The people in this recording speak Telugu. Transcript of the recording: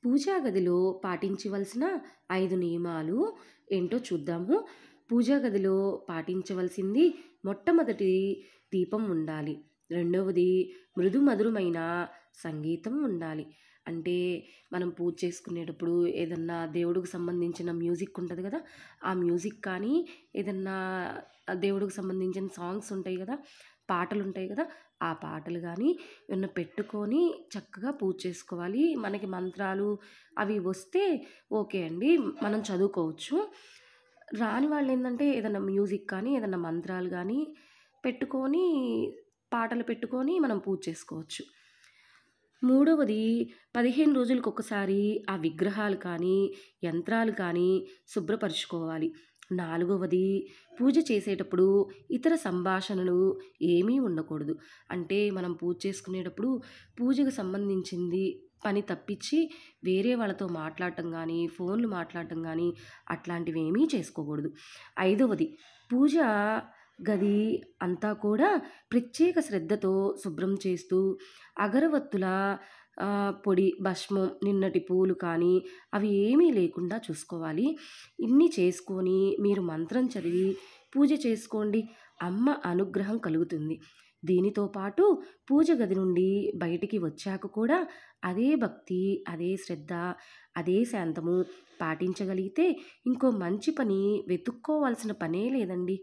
పూజా గదిలో పాటించవలసిన 5 నియమాలు ఏంటో చూద్దాము. పూజా గదిలో పాటించవలసింది మొట్టమొదటి దీపం ఉండాలి. రెండవది మృదు మధురమైన సంగీతం ఉండాలి. అంటే మనం పూజ చేసుకునేటప్పుడు ఏదన్నా దేవుడికి సంబంధించిన మ్యూజిక్ ఉంటది గదా! ఆ మ్యూజిక్ కానీ ఏదన్నా దేవుడికి సంబంధించిన సాంగ్స్ ఉంటాయి గదా! పాటలుంటాయి గదా! ఆ పాటలు గానీ ఏమన్నా పెట్టుకొని చక్కగా పూజ చేసుకోవాలి. మనకి మంత్రాలు అవి వస్తే ఓకే అండి. మనం చదువుకోవచ్చు. రాని వాళ్ళేందంటే ఏదన్నా మ్యూజిక్ కానీ, ఏదన్నా మంత్రాలు గానీ పెట్టుకొని, పాటలు పెట్టుకొని మనం పూజ చేసుకోవచ్చు. మూడవది 15 రోజులకొకసారి ఆ విగ్రహాలు కానీ, యంత్రాలు కానీ శుభ్రపరుచుకోవాలి. నాలుగవది పూజ చేసేటప్పుడు ఇతర సంభాషణలు ఏమీ ఉండకూడదు. అంటే మనం పూజ చేసుకునేటప్పుడు పూజకు సంబంధించింది పని తప్పించి వేరే వాళ్ళతో మాట్లాడటం గానీ, ఫోన్లు మాట్లాడటం గానీ అట్లాంటివేమీ చేసుకోకూడదు. ఐదవది పూజ గది అంతా కూడా ప్రత్యేక శ్రద్ధతో శుభ్రం చేస్తూ అగరవత్తుల పొడి, భస్మం, నిన్నటి పూలు కానీ అవి ఏమీ లేకుండా చూసుకోవాలి. ఇన్ని చేసుకొని మీరు మంత్రం చదివి పూజ చేసుకోండి. అమ్మ అనుగ్రహం కలుగుతుంది. దీనితో పాటు పూజ గది నుండి బయటికి వచ్చాక కూడా అదే భక్తి, అదే శ్రద్ధ, అదే శాంతము పాటించగలిగితే ఇంకో మంచి పని వెతుక్కోవాల్సిన పనే లేదండి.